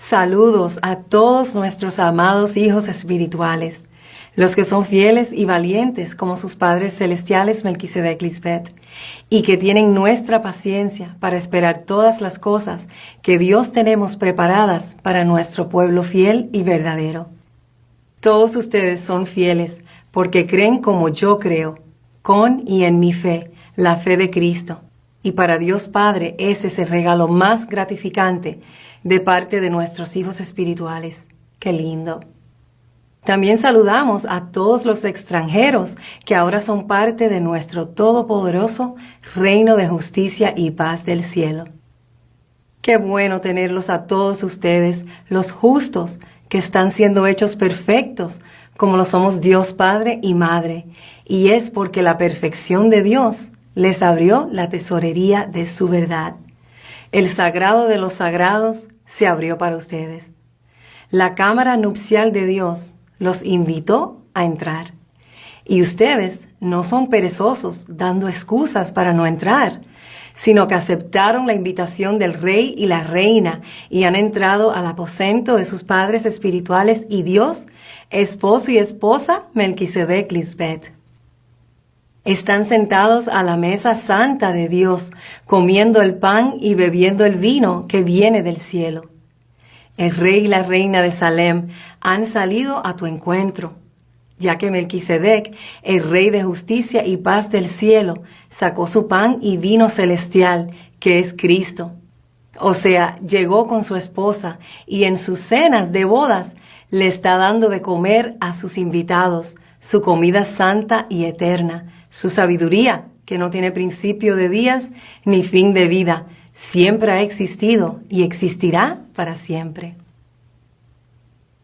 Saludos a todos nuestros amados hijos espirituales, los que son fieles y valientes como sus padres celestiales Melquisedec Lisbeth, y que tienen nuestra paciencia para esperar todas las cosas que Dios tenemos preparadas para nuestro pueblo fiel y verdadero. Todos ustedes son fieles porque creen como yo creo, con y en mi fe, la fe de Cristo. Y para Dios Padre ese es el regalo más gratificante de parte de nuestros hijos espirituales. ¡Qué lindo! También saludamos a todos los extranjeros que ahora son parte de nuestro todopoderoso reino de justicia y paz del cielo. Qué bueno tenerlos a todos ustedes, los justos, que están siendo hechos perfectos, como lo somos Dios Padre y Madre, y es porque la perfección de Dios les abrió la tesorería de su verdad. El sagrado de los sagrados se abrió para ustedes. La cámara nupcial de Dios los invitó a entrar. Y ustedes no son perezosos dando excusas para no entrar, sino que aceptaron la invitación del rey y la reina y han entrado al aposento de sus padres espirituales y Dios, esposo y esposa Melquisedec Lisbeth. Están sentados a la mesa santa de Dios, comiendo el pan y bebiendo el vino que viene del cielo. El rey y la reina de Salem han salido a tu encuentro, ya que Melquisedec, el rey de justicia y paz del cielo, sacó su pan y vino celestial, que es Cristo. O sea, llegó con su esposa y en sus cenas de bodas le está dando de comer a sus invitados, su comida santa y eterna, su sabiduría, que no tiene principio de días ni fin de vida, siempre ha existido y existirá para siempre.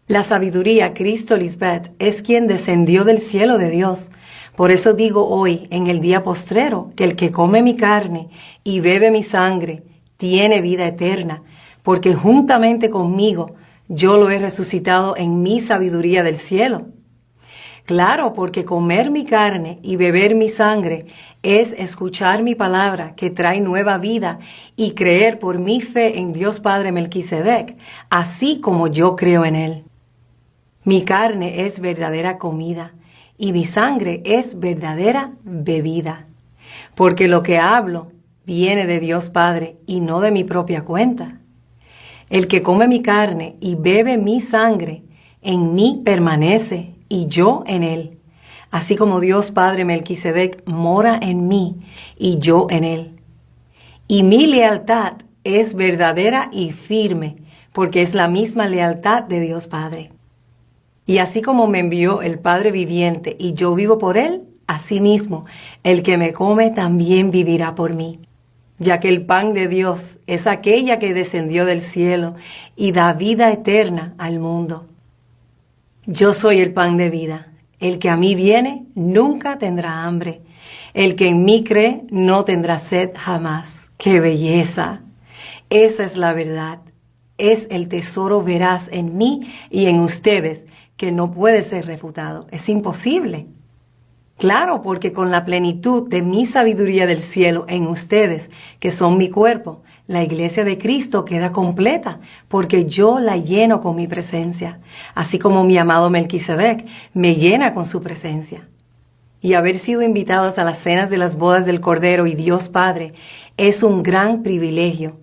La sabiduría, Cristo Lisbeth, es quien descendió del cielo de Dios. Por eso digo hoy, en el día postrero, que el que come mi carne y bebe mi sangre tiene vida eterna, porque juntamente conmigo yo lo he resucitado en mi sabiduría del cielo. Claro, porque comer mi carne y beber mi sangre es escuchar mi palabra que trae nueva vida y creer por mi fe en Dios Padre Melquisedec, así como yo creo en Él. Mi carne es verdadera comida y mi sangre es verdadera bebida, porque lo que hablo viene de Dios Padre y no de mi propia cuenta. El que come mi carne y bebe mi sangre, en mí permanece y yo en él, así como Dios Padre Melquisedec mora en mí y yo en él. Y mi lealtad es verdadera y firme, porque es la misma lealtad de Dios Padre. Y así como me envió el Padre viviente y yo vivo por él, asimismo, el que me come también vivirá por mí. Ya que el pan de Dios es aquella que descendió del cielo y da vida eterna al mundo. Yo soy el pan de vida. El que a mí viene nunca tendrá hambre. El que en mí cree no tendrá sed jamás. ¡Qué belleza! Esa es la verdad. Es el tesoro veraz en mí y en ustedes que no puede ser refutado. Es imposible. Claro, porque con la plenitud de mi sabiduría del cielo en ustedes, que son mi cuerpo, la iglesia de Cristo queda completa, porque yo la lleno con mi presencia, así como mi amado Melquisedec me llena con su presencia. Y haber sido invitados a las cenas de las bodas del Cordero y Dios Padre es un gran privilegio.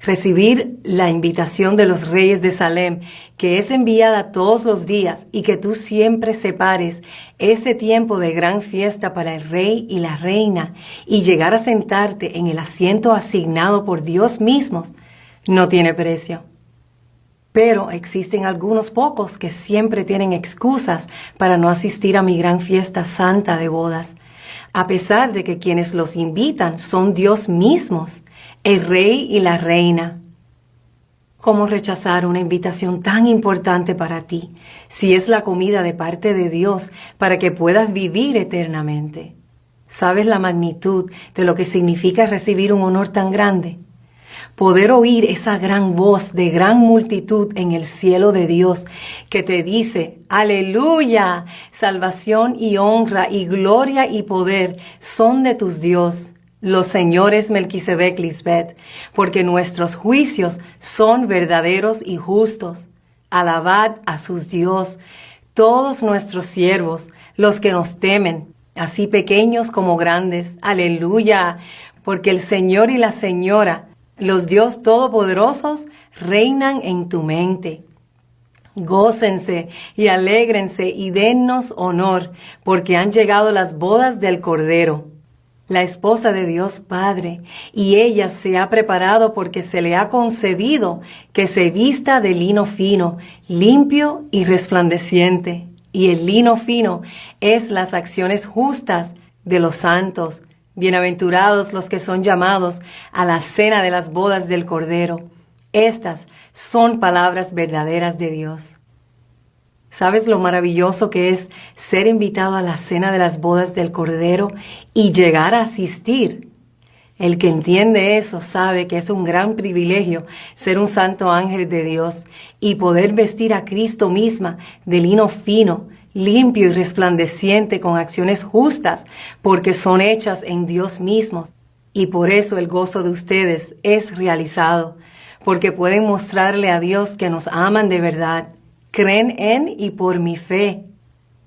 Recibir la invitación de los reyes de Salem, que es enviada todos los días y que tú siempre separes ese tiempo de gran fiesta para el rey y la reina y llegar a sentarte en el asiento asignado por Dios mismos, no tiene precio. Pero existen algunos pocos que siempre tienen excusas para no asistir a mi gran fiesta santa de bodas, a pesar de que quienes los invitan son Dios mismos, el rey y la reina. ¿Cómo rechazar una invitación tan importante para ti, si es la comida de parte de Dios para que puedas vivir eternamente? ¿Sabes la magnitud de lo que significa recibir un honor tan grande? Poder oír esa gran voz de gran multitud en el cielo de Dios que te dice, aleluya, salvación y honra y gloria y poder son de tus Dios. los señores Melquisedec Lisbet, porque nuestros juicios son verdaderos y justos. Alabad a sus Dios, todos nuestros siervos, los que nos temen, así pequeños como grandes. Aleluya, porque el Señor y la Señora, los Dios todopoderosos, reinan en tu mente. Gócense y alégrense y dennos honor, porque han llegado las bodas del Cordero, la esposa de Dios Padre, y ella se ha preparado porque se le ha concedido que se vista de lino fino, limpio y resplandeciente. Y el lino fino es las acciones justas de los santos. Bienaventurados los que son llamados a la cena de las bodas del Cordero. Estas son palabras verdaderas de Dios. ¿Sabes lo maravilloso que es ser invitado a la cena de las bodas del Cordero y llegar a asistir? El que entiende eso sabe que es un gran privilegio ser un santo ángel de Dios y poder vestir a Cristo misma de lino fino, limpio y resplandeciente con acciones justas, porque son hechas en Dios mismo. Y por eso el gozo de ustedes es realizado, porque pueden mostrarle a Dios que nos aman de verdad, creen en y por mi fe,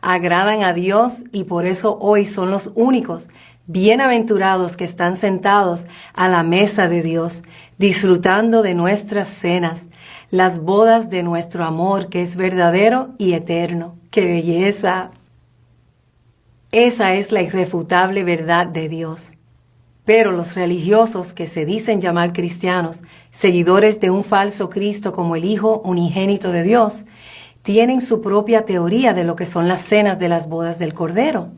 agradan a Dios y por eso hoy son los únicos bienaventurados que están sentados a la mesa de Dios, disfrutando de nuestras cenas, las bodas de nuestro amor que es verdadero y eterno. ¡Qué belleza! Esa es la irrefutable verdad de Dios. Pero los religiosos que se dicen llamar cristianos, seguidores de un falso Cristo como el Hijo unigénito de Dios, tienen su propia teoría de lo que son las cenas de las bodas del Cordero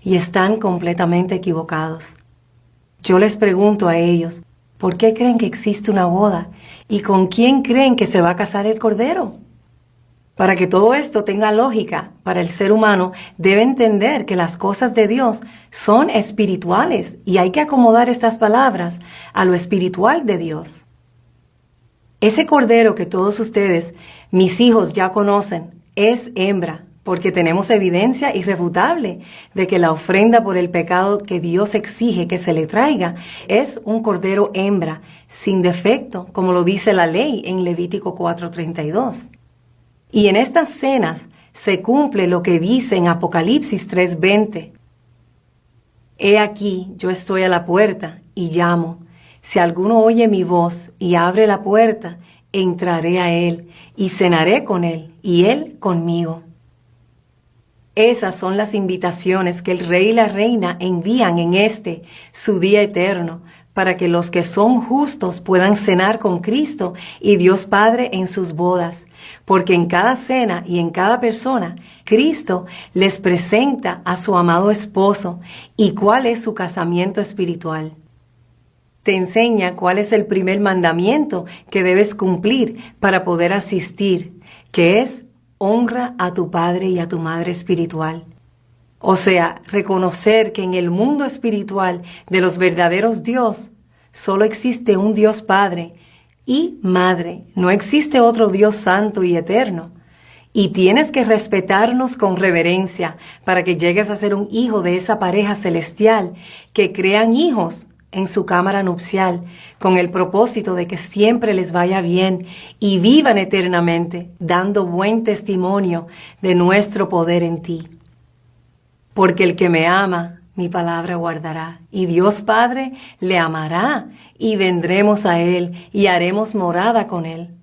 y están completamente equivocados. Yo les pregunto a ellos, ¿por qué creen que existe una boda? ¿Y con quién creen que se va a casar el Cordero? Para que todo esto tenga lógica para el ser humano, debe entender que las cosas de Dios son espirituales y hay que acomodar estas palabras a lo espiritual de Dios. Ese Cordero que todos ustedes, mis hijos, ya conocen, es hembra, porque tenemos evidencia irrefutable de que la ofrenda por el pecado que Dios exige que se le traiga es un Cordero hembra, sin defecto, como lo dice la ley en Levítico 4:32. Y en estas cenas se cumple lo que dice en Apocalipsis 3:20. He aquí, yo estoy a la puerta y llamo. Si alguno oye mi voz y abre la puerta, entraré a él y cenaré con él y él conmigo. Esas son las invitaciones que el rey y la reina envían en su día eterno, para que los que son justos puedan cenar con Cristo y Dios Padre en sus bodas, porque en cada cena y en cada persona, Cristo les presenta a su amado esposo y cuál es su casamiento espiritual. Te enseña cuál es el primer mandamiento que debes cumplir para poder asistir, que es honra a tu padre y a tu madre espiritual. O sea, reconocer que en el mundo espiritual de los verdaderos Dios solo existe un Dios Padre y Madre, no existe otro Dios santo y eterno. Y tienes que respetarnos con reverencia para que llegues a ser un hijo de esa pareja celestial que crean hijos en su cámara nupcial con el propósito de que siempre les vaya bien y vivan eternamente dando buen testimonio de nuestro poder en ti. Porque el que me ama, mi palabra guardará, y Dios Padre le amará, y vendremos a Él, y haremos morada con Él.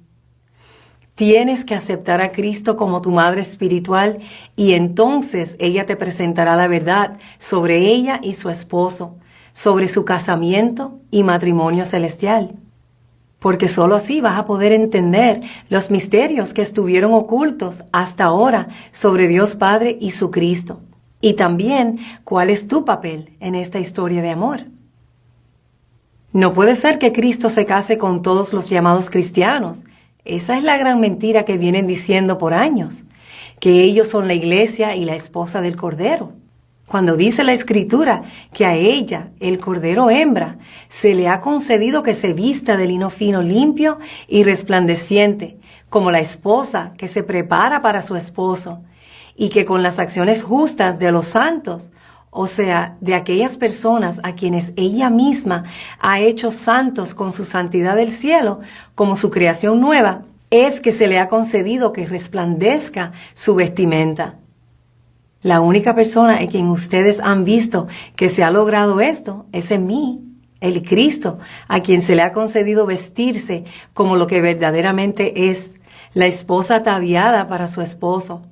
Tienes que aceptar a Cristo como tu madre espiritual, y entonces ella te presentará la verdad sobre ella y su esposo, sobre su casamiento y matrimonio celestial. Porque sólo así vas a poder entender los misterios que estuvieron ocultos hasta ahora sobre Dios Padre y su Cristo. Y también, ¿cuál es tu papel en esta historia de amor? No puede ser que Cristo se case con todos los llamados cristianos. Esa es la gran mentira que vienen diciendo por años, que ellos son la iglesia y la esposa del Cordero. Cuando dice la Escritura que a ella, el Cordero hembra, se le ha concedido que se vista de lino fino limpio y resplandeciente, como la esposa que se prepara para su esposo, y que con las acciones justas de los santos o sea, de aquellas personas a quienes ella misma ha hecho santos con su santidad del cielo, como su creación nueva, es que se le ha concedido que resplandezca su vestimenta. La única persona en quien ustedes han visto que se ha logrado esto es en mí, el Cristo, a quien se le ha concedido vestirse como lo que verdaderamente es, la esposa ataviada para su esposo.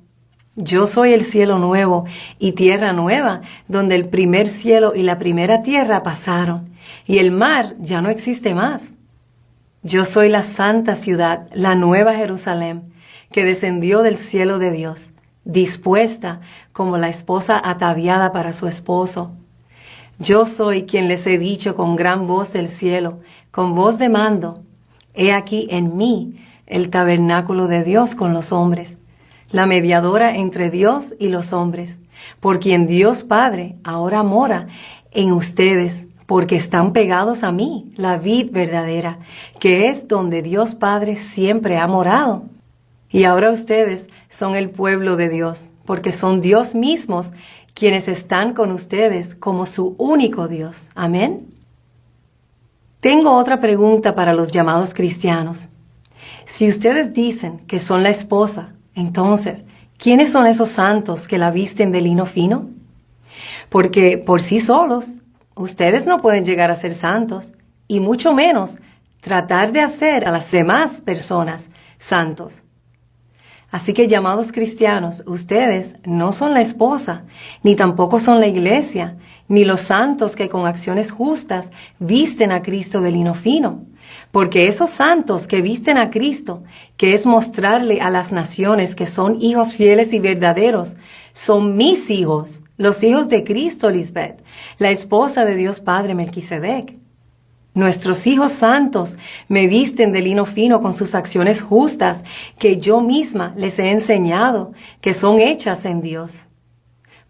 Yo soy el cielo nuevo y tierra nueva, donde el primer cielo y la primera tierra pasaron, y el mar ya no existe más. Yo soy la santa ciudad, la nueva Jerusalén, que descendió del cielo de Dios, dispuesta como la esposa ataviada para su esposo. Yo soy quien les he dicho con gran voz del cielo, con voz de mando, he aquí en mí el tabernáculo de Dios con los hombres, la mediadora entre Dios y los hombres, por quien Dios Padre ahora mora en ustedes, porque están pegados a mí, la vid verdadera, que es donde Dios Padre siempre ha morado. Y ahora ustedes son el pueblo de Dios, porque son Dios mismos quienes están con ustedes como su único Dios. Amén. Tengo otra pregunta para los llamados cristianos. Si ustedes dicen que son la esposa, entonces, ¿quiénes son esos santos que la visten de lino fino? Porque por sí solos, ustedes no pueden llegar a ser santos, y mucho menos tratar de hacer a las demás personas santos. Así que, llamados cristianos, ustedes no son la esposa, ni tampoco son la iglesia, ni los santos que con acciones justas visten a Cristo de lino fino. Porque esos santos que visten a Cristo, que es mostrarle a las naciones que son hijos fieles y verdaderos, son mis hijos, los hijos de Cristo, Lisbeth, la esposa de Dios Padre Melquisedec. Nuestros hijos santos me visten de lino fino con sus acciones justas que yo misma les he enseñado, que son hechas en Dios.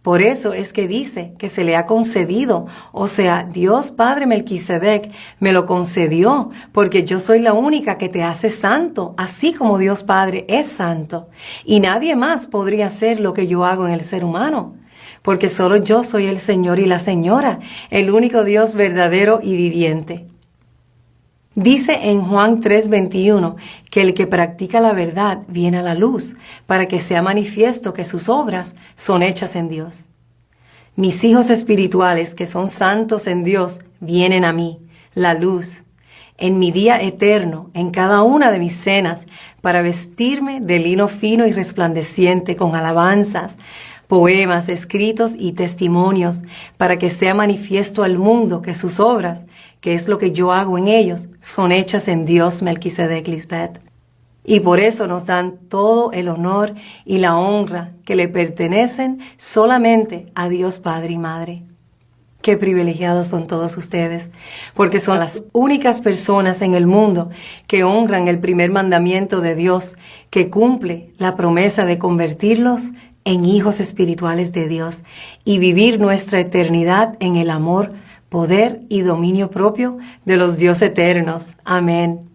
Por eso es que dice que se le ha concedido, o sea, Dios Padre Melquisedec me lo concedió, porque yo soy la única que te hace santo, así como Dios Padre es santo. Y nadie más podría hacer lo que yo hago en el ser humano, porque solo yo soy el Señor y la Señora, el único Dios verdadero y viviente. Dice en Juan 3:21 que el que practica la verdad viene a la luz, para que sea manifiesto que sus obras son hechas en Dios. Mis hijos espirituales, que son santos en Dios, vienen a mí, la luz, en mi día eterno, en cada una de mis cenas, para vestirme de lino fino y resplandeciente con alabanzas, poemas, escritos y testimonios, para que sea manifiesto al mundo que sus obras, que es lo que yo hago en ellos, son hechas en Dios Melquisedec Lisbeth. Y por eso nos dan todo el honor y la honra que le pertenecen solamente a Dios Padre y Madre. Qué privilegiados son todos ustedes, porque son las únicas personas en el mundo que honran el primer mandamiento de Dios, que cumple la promesa de convertirlos en hijos espirituales de Dios y vivir nuestra eternidad en el amor, poder y dominio propio de los Dios eternos. Amén.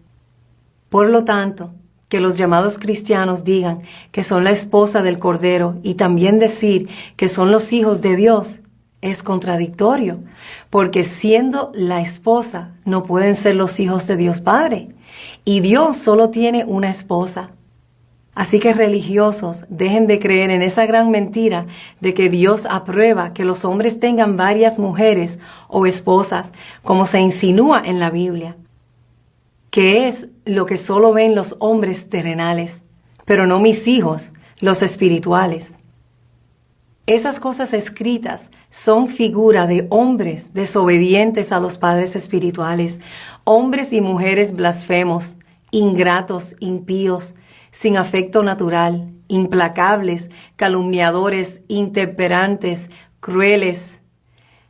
Por lo tanto, que los llamados cristianos digan que son la esposa del Cordero y también decir que son los hijos de Dios es contradictorio, porque siendo la esposa no pueden ser los hijos de Dios Padre, y Dios solo tiene una esposa. Así que religiosos, dejen de creer en esa gran mentira de que Dios aprueba que los hombres tengan varias mujeres o esposas, como se insinúa en la Biblia, que es lo que solo ven los hombres terrenales, pero no mis hijos, los espirituales. Esas cosas escritas son figura de hombres desobedientes a los padres espirituales, hombres y mujeres blasfemos, ingratos, impíos, sin afecto natural, implacables, calumniadores, intemperantes, crueles,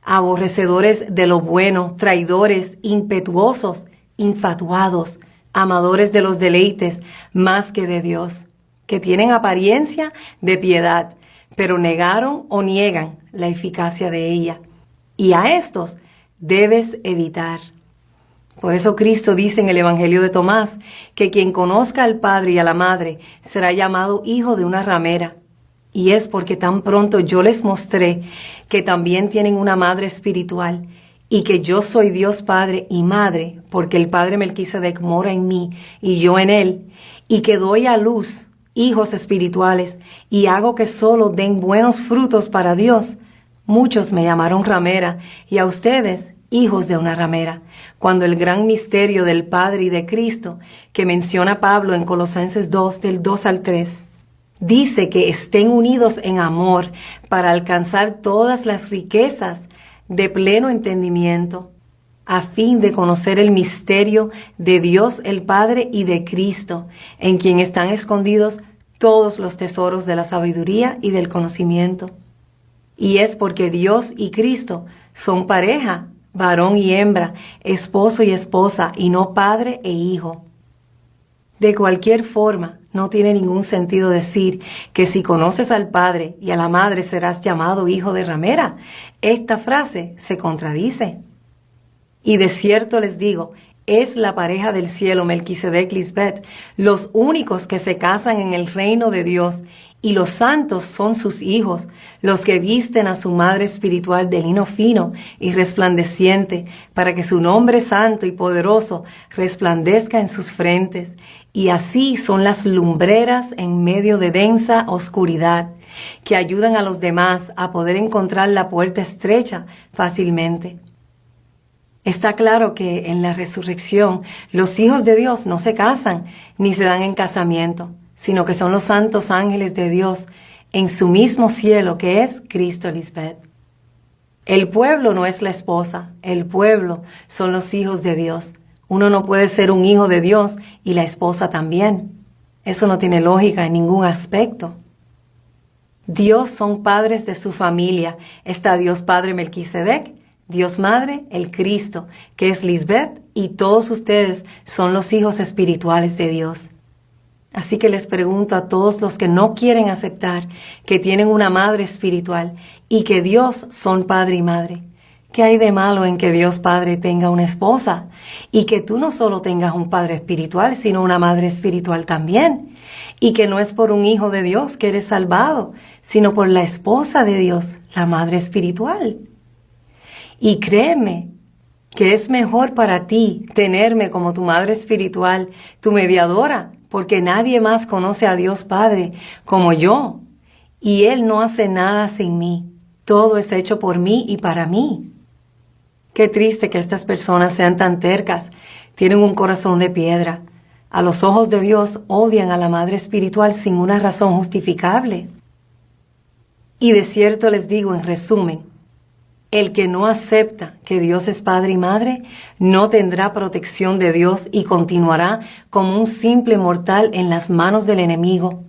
aborrecedores de lo bueno, traidores, impetuosos, infatuados, amadores de los deleites más que de Dios, que tienen apariencia de piedad, pero negaron o niegan la eficacia de ella. Y a estos debes evitar. Por eso Cristo dice en el Evangelio de Tomás que quien conozca al Padre y a la Madre será llamado hijo de una ramera. y es porque tan pronto yo les mostré que también tienen una madre espiritual y que yo soy Dios Padre y Madre, porque el Padre Melquisedec mora en mí y yo en él, y que doy a luz hijos espirituales y hago que solo den buenos frutos para Dios. Muchos me llamaron ramera y a ustedes hijos de una ramera, cuando el gran misterio del Padre y de Cristo, que menciona Pablo en Colosenses 2, del 2 al 3, dice que estén unidos en amor para alcanzar todas las riquezas de pleno entendimiento, a fin de conocer el misterio de Dios el Padre y de Cristo, en quien están escondidos todos los tesoros de la sabiduría y del conocimiento. Y es porque Dios y Cristo son pareja, varón y hembra, esposo y esposa, y no padre e hijo. De cualquier forma, no tiene ningún sentido decir que si conoces al padre y a la madre serás llamado hijo de ramera. Esta frase se contradice. Y de cierto les digo, es la pareja del cielo, Melquisedec Lisbeth, los únicos que se casan en el reino de Dios, y los santos son sus hijos, los que visten a su madre espiritual de lino fino y resplandeciente, para que su nombre santo y poderoso resplandezca en sus frentes. Y así son las lumbreras en medio de densa oscuridad, que ayudan a los demás a poder encontrar la puerta estrecha fácilmente. Está claro que en la resurrección los hijos de Dios no se casan ni se dan en casamiento, sino que son los santos ángeles de Dios en su mismo cielo, que es Cristo Lisbeth. El pueblo no es la esposa, el pueblo son los hijos de Dios. Uno no puede ser un hijo de Dios y la esposa también. Eso no tiene lógica en ningún aspecto. Dios son padres de su familia. Está Dios Padre Melquisedec, Dios Madre, el Cristo, que es Lisbeth, y todos ustedes son los hijos espirituales de Dios. Así que les pregunto a todos los que no quieren aceptar que tienen una madre espiritual y que Dios son padre y madre, ¿qué hay de malo en que Dios Padre tenga una esposa y que tú no solo tengas un padre espiritual, sino una madre espiritual también? Y que no es por un hijo de Dios que eres salvado, sino por la esposa de Dios, la madre espiritual. Y créeme que es mejor para ti tenerme como tu madre espiritual, tu mediadora, porque nadie más conoce a Dios Padre como yo, y Él no hace nada sin mí. Todo es hecho por mí y para mí. Qué triste que estas personas sean tan tercas, tienen un corazón de piedra. A los ojos de Dios odian a la madre espiritual sin una razón justificable. Y de cierto les digo, en resumen, el que no acepta que Dios es Padre y Madre no tendrá protección de Dios y continuará como un simple mortal en las manos del enemigo,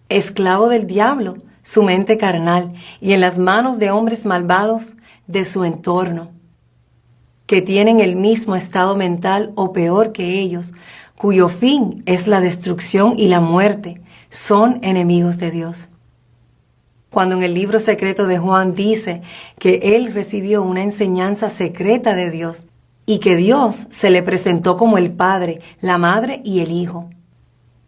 esclavo del diablo, su mente carnal, y en las manos de hombres malvados de su entorno, que tienen el mismo estado mental o peor que ellos, cuyo fin es la destrucción y la muerte. Son enemigos de Dios. Cuando en el libro secreto de Juan dice que él recibió una enseñanza secreta de Dios y que Dios se le presentó como el Padre, la Madre y el Hijo.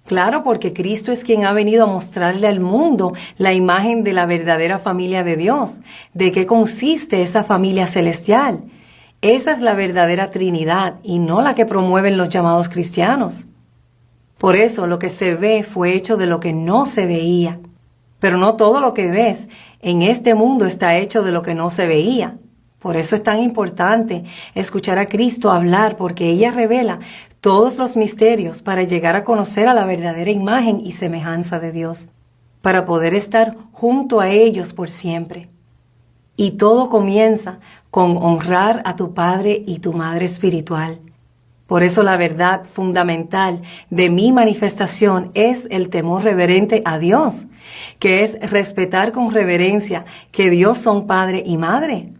Claro, porque Cristo es quien ha venido a mostrarle al mundo la imagen de la verdadera familia de Dios, de qué consiste esa familia celestial. Esa es la verdadera Trinidad y no la que promueven los llamados cristianos. Por eso lo que se ve fue hecho de lo que no se veía. Pero no todo lo que ves en este mundo está hecho de lo que no se veía. Por eso es tan importante escuchar a Cristo hablar, porque ella revela todos los misterios para llegar a conocer a la verdadera imagen y semejanza de Dios, para poder estar junto a ellos por siempre. Y todo comienza con honrar a tu Padre y tu Madre espiritual. Por eso la verdad fundamental de mi manifestación es el temor reverente a Dios, que es respetar con reverencia que Dios son Padre y Madre.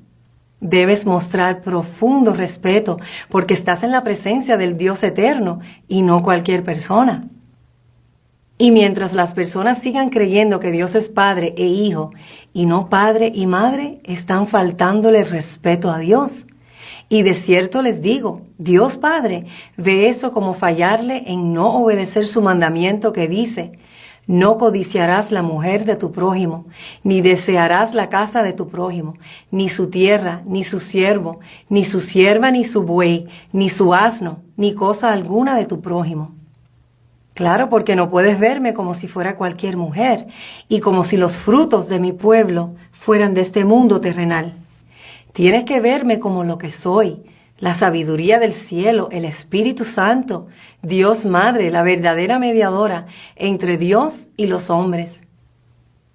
Debes mostrar profundo respeto porque estás en la presencia del Dios eterno y no cualquier persona. Y mientras las personas sigan creyendo que Dios es Padre e Hijo y no Padre y Madre, están faltándole respeto a Dios. Y de cierto les digo, Dios Padre ve eso como fallarle en no obedecer su mandamiento que dice: No codiciarás la mujer de tu prójimo, ni desearás la casa de tu prójimo, ni su tierra, ni su siervo, ni su sierva, ni su buey, ni su asno, ni cosa alguna de tu prójimo. Claro, porque no puedes verme como si fuera cualquier mujer y como si los frutos de mi pueblo fueran de este mundo terrenal. Tienes que verme como lo que soy, la sabiduría del cielo, el Espíritu Santo, Dios Madre, la verdadera mediadora entre Dios y los hombres.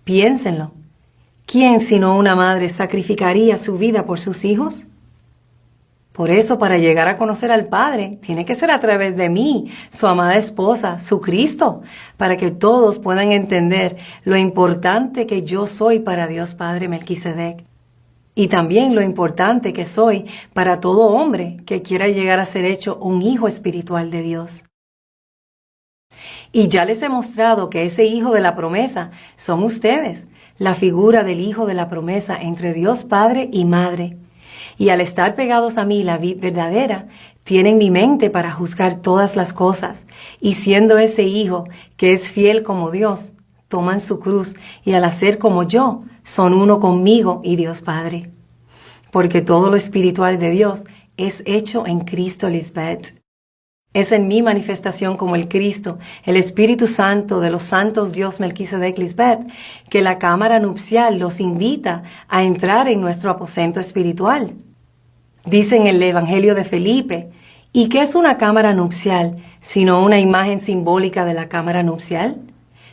Piénsenlo. ¿Quién sino una madre sacrificaría su vida por sus hijos? Por eso, para llegar a conocer al Padre, tiene que ser a través de mí, su amada esposa, su Cristo, para que todos puedan entender lo importante que yo soy para Dios Padre Melquisedec. Y también lo importante que soy para todo hombre que quiera llegar a ser hecho un hijo espiritual de Dios. Y ya les he mostrado que ese hijo de la promesa son ustedes, la figura del hijo de la promesa entre Dios Padre y Madre. Y al estar pegados a mí, la vid verdadera, tienen mi mente para juzgar todas las cosas. Y siendo ese hijo que es fiel como Dios, toman su cruz y al hacer como yo, son uno conmigo y Dios Padre. Porque todo lo espiritual de Dios es hecho en Cristo, Lisbeth. Es en mi manifestación como el Cristo, el Espíritu Santo de los santos Dios Melquisedec, Lisbeth, que la cámara nupcial los invita a entrar en nuestro aposento espiritual. Dice en el Evangelio de Felipe, ¿y qué es una cámara nupcial, sino una imagen simbólica de la cámara nupcial?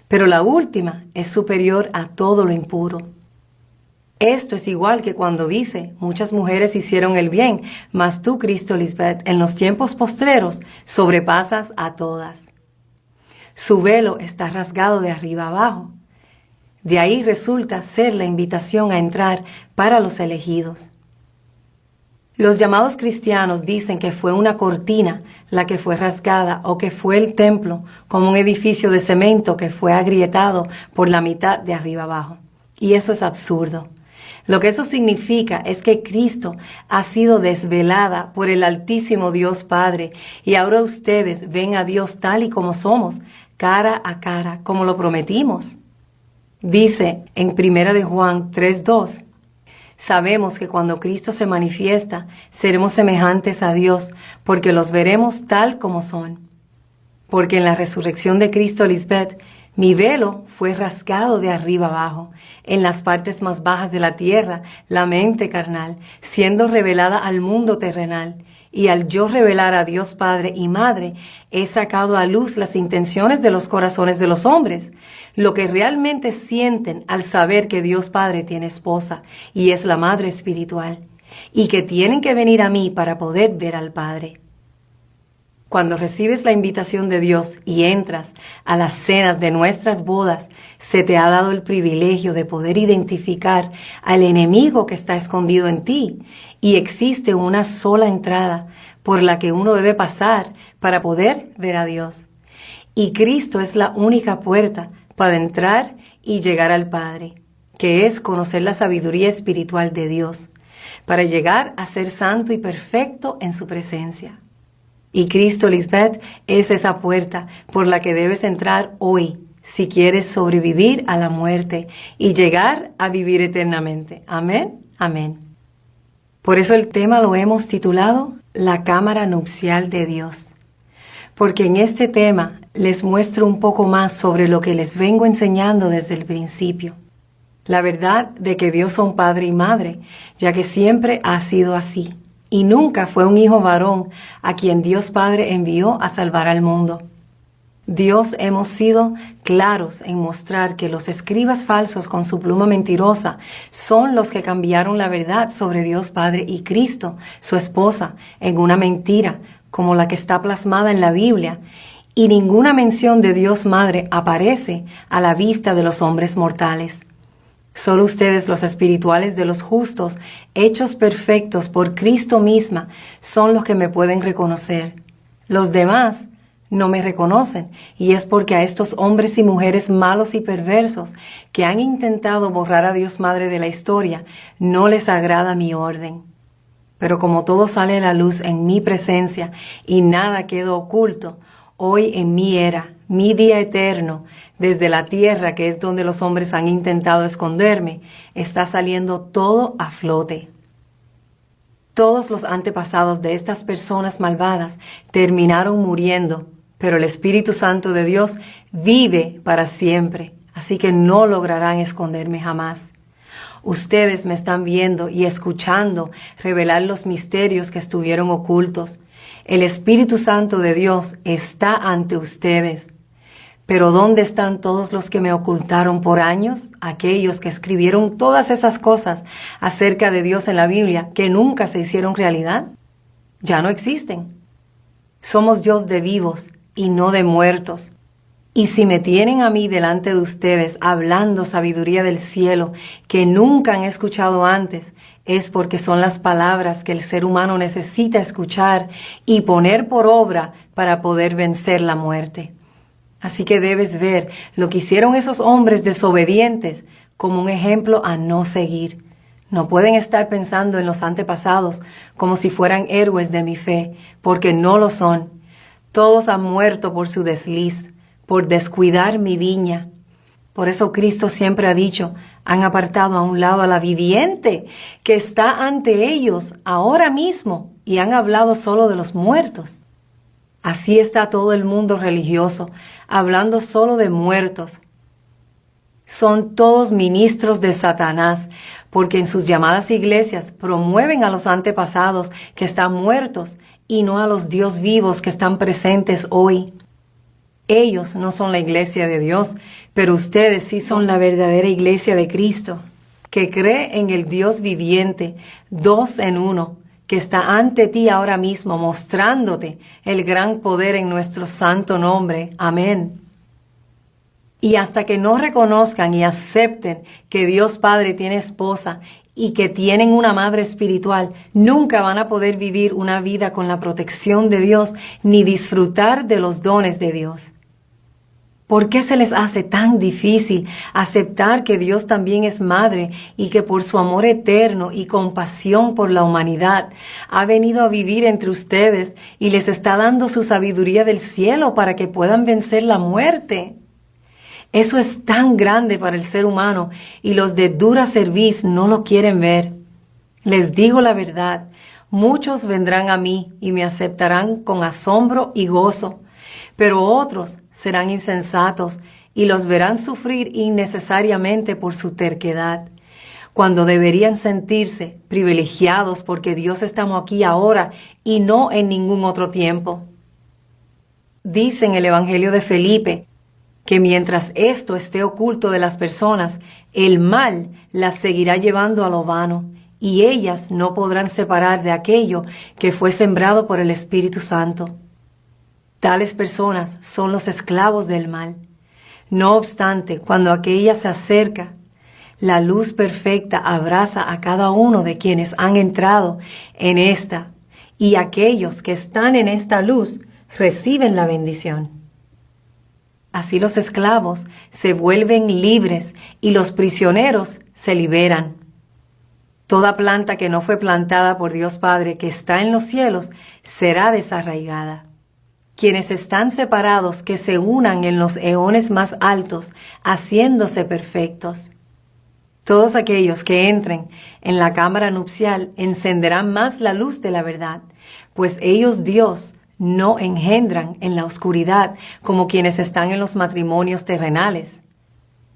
Pero la última es superior a todo lo impuro. Esto es igual que cuando dice, muchas mujeres hicieron el bien, mas tú, Cristo, Lisbeth, en los tiempos postreros, sobrepasas a todas. Su velo está rasgado de arriba abajo. De ahí resulta ser la invitación a entrar para los elegidos. Los llamados cristianos dicen que fue una cortina la que fue rasgada o que fue el templo como un edificio de cemento que fue agrietado por la mitad de arriba abajo. Y eso es absurdo. Lo que eso significa es que Cristo ha sido desvelada por el Altísimo Dios Padre y ahora ustedes ven a Dios tal y como somos, cara a cara, como lo prometimos. Dice en 1 de Juan 3:2, sabemos que cuando Cristo se manifiesta, seremos semejantes a Dios, porque los veremos tal como son. Porque en la resurrección de Cristo, Lisbeth, mi velo fue rasgado de arriba abajo, en las partes más bajas de la tierra, la mente carnal, siendo revelada al mundo terrenal. Y al yo revelar a Dios Padre y Madre, he sacado a luz las intenciones de los corazones de los hombres, lo que realmente sienten al saber que Dios Padre tiene esposa y es la Madre espiritual, y que tienen que venir a mí para poder ver al Padre. Cuando recibes la invitación de Dios y entras a las cenas de nuestras bodas, se te ha dado el privilegio de poder identificar al enemigo que está escondido en ti. Y existe una sola entrada por la que uno debe pasar para poder ver a Dios. Y Cristo es la única puerta para entrar y llegar al Padre, que es conocer la sabiduría espiritual de Dios, para llegar a ser santo y perfecto en su presencia. Y Cristo, Lisbeth, es esa puerta por la que debes entrar hoy si quieres sobrevivir a la muerte y llegar a vivir eternamente. Amén, amén. Por eso el tema lo hemos titulado La cámara nupcial de Dios. Porque en este tema les muestro un poco más sobre lo que les vengo enseñando desde el principio. La verdad de que Dios son padre y madre, ya que siempre ha sido así. Y nunca fue un hijo varón a quien Dios Padre envió a salvar al mundo. Dios hemos sido claros en mostrar que los escribas falsos con su pluma mentirosa son los que cambiaron la verdad sobre Dios Padre y Cristo, su esposa, en una mentira como la que está plasmada en la Biblia, y ninguna mención de Dios Madre aparece a la vista de los hombres mortales. Solo ustedes, los espirituales de los justos, hechos perfectos por Cristo misma, son los que me pueden reconocer. Los demás no me reconocen, y es porque a estos hombres y mujeres malos y perversos que han intentado borrar a Dios Madre de la historia, no les agrada mi orden. Pero como todo sale a la luz en mi presencia y nada quedó oculto, hoy en mi era, mi día eterno, desde la tierra, que es donde los hombres han intentado esconderme, está saliendo todo a flote. Todos los antepasados de estas personas malvadas terminaron muriendo, pero el Espíritu Santo de Dios vive para siempre, así que no lograrán esconderme jamás. Ustedes me están viendo y escuchando revelar los misterios que estuvieron ocultos. El Espíritu Santo de Dios está ante ustedes. Pero ¿dónde están todos los que me ocultaron por años? Aquellos que escribieron todas esas cosas acerca de Dios en la Biblia que nunca se hicieron realidad. Ya no existen. Somos Dios de vivos y no de muertos. Y si me tienen a mí delante de ustedes hablando sabiduría del cielo que nunca han escuchado antes, es porque son las palabras que el ser humano necesita escuchar y poner por obra para poder vencer la muerte. Así que debes ver lo que hicieron esos hombres desobedientes como un ejemplo a no seguir. No pueden estar pensando en los antepasados como si fueran héroes de mi fe, porque no lo son. Todos han muerto por su desliz, por descuidar mi viña. Por eso Cristo siempre ha dicho, han apartado a un lado a la viviente que está ante ellos ahora mismo y han hablado solo de los muertos. Así está todo el mundo religioso, hablando solo de muertos. Son todos ministros de Satanás, porque en sus llamadas iglesias promueven a los antepasados que están muertos y no a los Dios vivos que están presentes hoy. Ellos no son la iglesia de Dios, pero ustedes sí son la verdadera iglesia de Cristo, que cree en el Dios viviente, 2 en 1, que está ante ti ahora mismo, mostrándote el gran poder en nuestro santo nombre. Amén. Y hasta que no reconozcan y acepten que Dios Padre tiene esposa y que tienen una madre espiritual, nunca van a poder vivir una vida con la protección de Dios ni disfrutar de los dones de Dios. ¿Por qué se les hace tan difícil aceptar que Dios también es madre y que por su amor eterno y compasión por la humanidad ha venido a vivir entre ustedes y les está dando su sabiduría del cielo para que puedan vencer la muerte? Eso es tan grande para el ser humano y los de dura cerviz no lo quieren ver. Les digo la verdad, muchos vendrán a mí y me aceptarán con asombro y gozo, pero otros serán insensatos y los verán sufrir innecesariamente por su terquedad, cuando deberían sentirse privilegiados porque Dios estamos aquí ahora y no en ningún otro tiempo. Dice en el Evangelio de Felipe que mientras esto esté oculto de las personas, el mal las seguirá llevando a lo vano y ellas no podrán separar de aquello que fue sembrado por el Espíritu Santo. Tales personas son los esclavos del mal. No obstante, cuando aquella se acerca, la luz perfecta abraza a cada uno de quienes han entrado en esta, y aquellos que están en esta luz reciben la bendición. Así los esclavos se vuelven libres y los prisioneros se liberan. Toda planta que no fue plantada por Dios Padre que está en los cielos será desarraigada. Quienes están separados que se unan en los eones más altos, haciéndose perfectos. Todos aquellos que entren en la cámara nupcial encenderán más la luz de la verdad, pues ellos Dios no engendran en la oscuridad como quienes están en los matrimonios terrenales.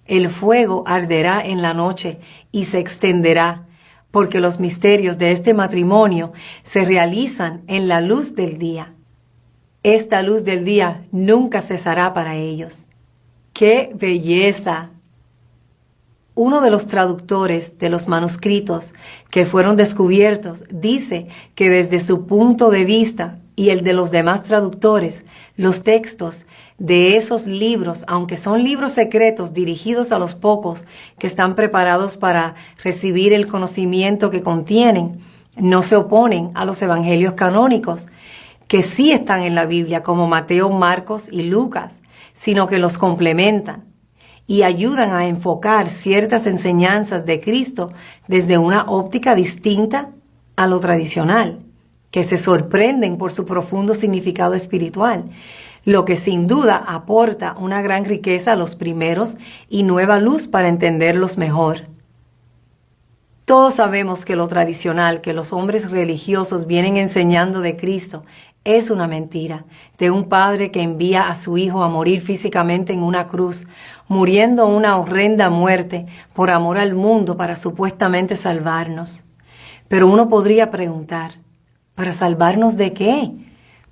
El fuego arderá en la noche y se extenderá, porque los misterios de este matrimonio se realizan en la luz del día. Esta luz del día nunca cesará para ellos. ¡Qué belleza! Uno de los traductores de los manuscritos que fueron descubiertos dice que desde su punto de vista y el de los demás traductores, los textos de esos libros, aunque son libros secretos dirigidos a los pocos que están preparados para recibir el conocimiento que contienen, no se oponen a los evangelios canónicos, que sí están en la Biblia, como Mateo, Marcos y Lucas, sino que los complementan y ayudan a enfocar ciertas enseñanzas de Cristo desde una óptica distinta a lo tradicional, que se sorprenden por su profundo significado espiritual. lo que sin duda aporta una gran riqueza a los primeros y nueva luz para entenderlos mejor. Todos sabemos que lo tradicional que los hombres religiosos vienen enseñando de Cristo es una mentira, de un padre que envía a su hijo a morir físicamente en una cruz, muriendo una horrenda muerte por amor al mundo para supuestamente salvarnos. Pero uno podría preguntar, ¿para salvarnos de qué?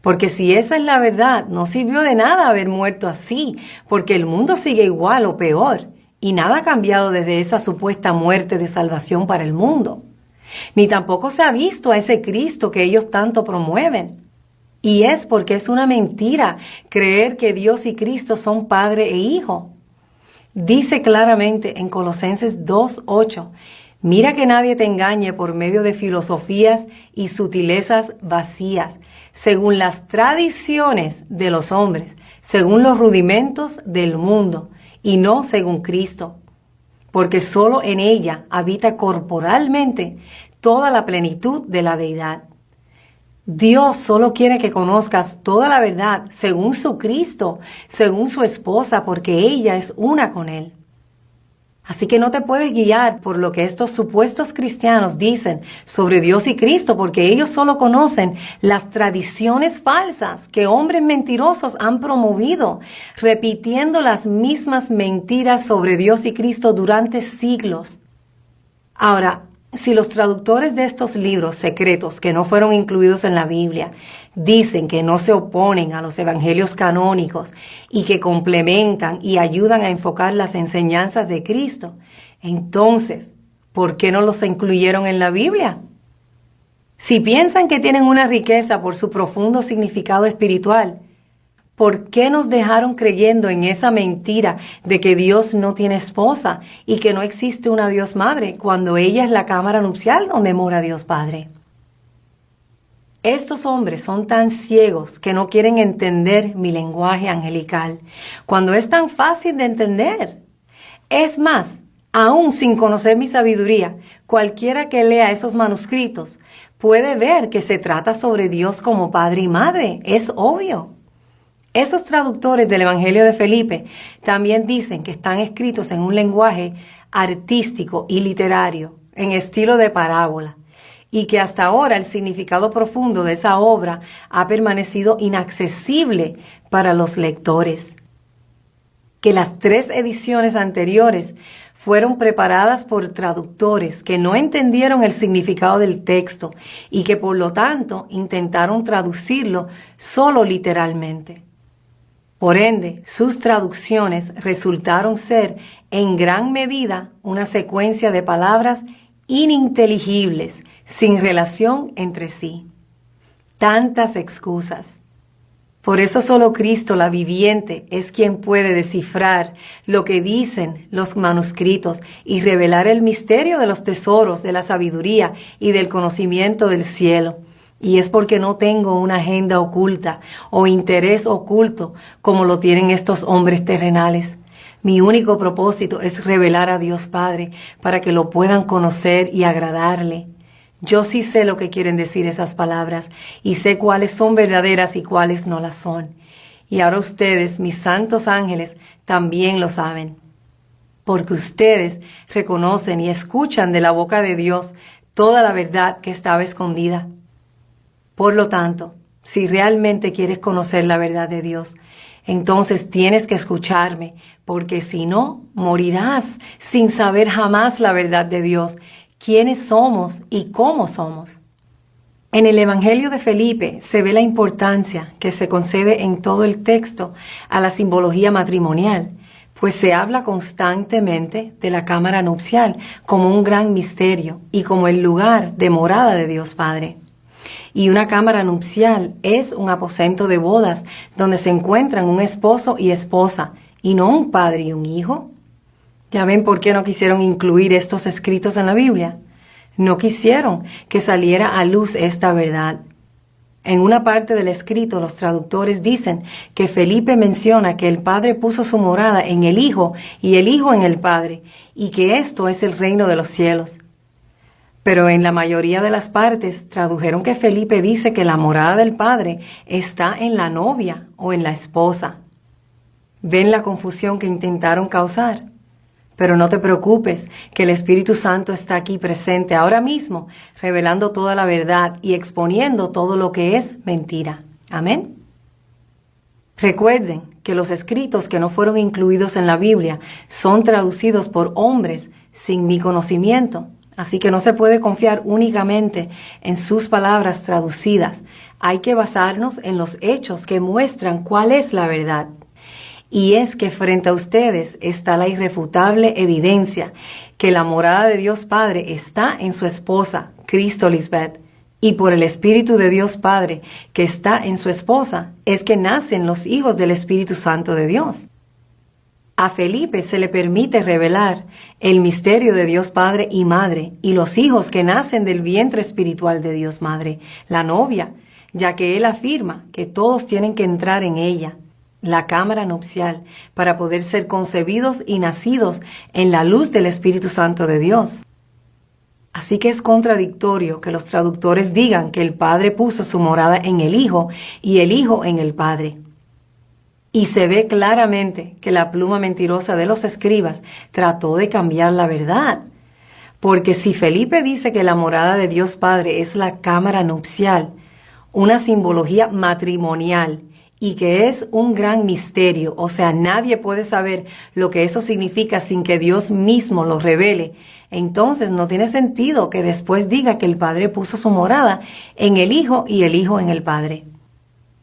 Porque si esa es la verdad, no sirvió de nada haber muerto así, porque el mundo sigue igual o peor, y nada ha cambiado desde esa supuesta muerte de salvación para el mundo. Ni tampoco se ha visto a ese Cristo que ellos tanto promueven. Y es porque es una mentira creer que Dios y Cristo son padre e hijo. Dice claramente en Colosenses 2:8, mira que nadie te engañe por medio de filosofías y sutilezas vacías, según las tradiciones de los hombres, según los rudimentos del mundo, y no según Cristo, porque solo en ella habita corporalmente toda la plenitud de la deidad. Dios solo quiere que conozcas toda la verdad según su Cristo, según su esposa, porque ella es una con Él. Así que no te puedes guiar por lo que estos supuestos cristianos dicen sobre Dios y Cristo, porque ellos solo conocen las tradiciones falsas que hombres mentirosos han promovido, repitiendo las mismas mentiras sobre Dios y Cristo durante siglos. Ahora, si los traductores de estos libros secretos que no fueron incluidos en la Biblia dicen que no se oponen a los evangelios canónicos y que complementan y ayudan a enfocar las enseñanzas de Cristo, entonces, ¿por qué no los incluyeron en la Biblia? Si piensan que tienen una riqueza por su profundo significado espiritual, ¿por qué nos dejaron creyendo en esa mentira de que Dios no tiene esposa y que no existe una Dios Madre cuando ella es la cámara nupcial donde mora Dios Padre? Estos hombres son tan ciegos que no quieren entender mi lenguaje angelical, cuando es tan fácil de entender. Es más, aún sin conocer mi sabiduría, cualquiera que lea esos manuscritos puede ver que se trata sobre Dios como Padre y Madre. Es obvio. Esos traductores del Evangelio de Felipe también dicen que están escritos en un lenguaje artístico y literario, en estilo de parábola, y que hasta ahora el significado profundo de esa obra ha permanecido inaccesible para los lectores. Que las 3 ediciones anteriores fueron preparadas por traductores que no entendieron el significado del texto y que por lo tanto intentaron traducirlo solo literalmente. Por ende, sus traducciones resultaron ser en gran medida una secuencia de palabras ininteligibles, sin relación entre sí. Tantas excusas. Por eso solo Cristo, la viviente, es quien puede descifrar lo que dicen los manuscritos y revelar el misterio de los tesoros de la sabiduría y del conocimiento del cielo. Y es porque no tengo una agenda oculta o interés oculto como lo tienen estos hombres terrenales. Mi único propósito es revelar a Dios Padre para que lo puedan conocer y agradarle. Yo sí sé lo que quieren decir esas palabras y sé cuáles son verdaderas y cuáles no las son. Y ahora ustedes, mis santos ángeles, también lo saben. Porque ustedes reconocen y escuchan de la boca de Dios toda la verdad que estaba escondida. Por lo tanto, si realmente quieres conocer la verdad de Dios, entonces tienes que escucharme, porque si no, morirás sin saber jamás la verdad de Dios, quiénes somos y cómo somos. En el Evangelio de Felipe se ve la importancia que se concede en todo el texto a la simbología matrimonial, pues se habla constantemente de la cámara nupcial como un gran misterio y como el lugar de morada de Dios Padre. Y una cámara nupcial es un aposento de bodas donde se encuentran un esposo y esposa, y no un padre y un hijo. ¿Ya ven por qué no quisieron incluir estos escritos en la Biblia? No quisieron que saliera a luz esta verdad. En una parte del escrito, los traductores dicen que Felipe menciona que el Padre puso su morada en el Hijo y el Hijo en el Padre, y que esto es el reino de los cielos. Pero en la mayoría de las partes tradujeron que Felipe dice que la morada del Padre está en la novia o en la esposa. ¿Ven la confusión que intentaron causar? Pero no te preocupes, que el Espíritu Santo está aquí presente ahora mismo, revelando toda la verdad y exponiendo todo lo que es mentira. Amén. Recuerden que los escritos que no fueron incluidos en la Biblia son traducidos por hombres sin mi conocimiento. Así que no se puede confiar únicamente en sus palabras traducidas. Hay que basarnos en los hechos que muestran cuál es la verdad. Y es que frente a ustedes está la irrefutable evidencia que la morada de Dios Padre está en su esposa, Cristo Lisbeth. Y por el Espíritu de Dios Padre que está en su esposa, es que nacen los hijos del Espíritu Santo de Dios. A Felipe se le permite revelar el misterio de Dios Padre y Madre y los hijos que nacen del vientre espiritual de Dios Madre, la novia, ya que él afirma que todos tienen que entrar en ella, la cámara nupcial, para poder ser concebidos y nacidos en la luz del Espíritu Santo de Dios. Así que es contradictorio que los traductores digan que el Padre puso su morada en el Hijo y el Hijo en el Padre. Y se ve claramente que la pluma mentirosa de los escribas trató de cambiar la verdad. Porque si Felipe dice que la morada de Dios Padre es la cámara nupcial, una simbología matrimonial, y que es un gran misterio, o sea, nadie puede saber lo que eso significa sin que Dios mismo lo revele, entonces no tiene sentido que después diga que el Padre puso su morada en el Hijo y el Hijo en el Padre.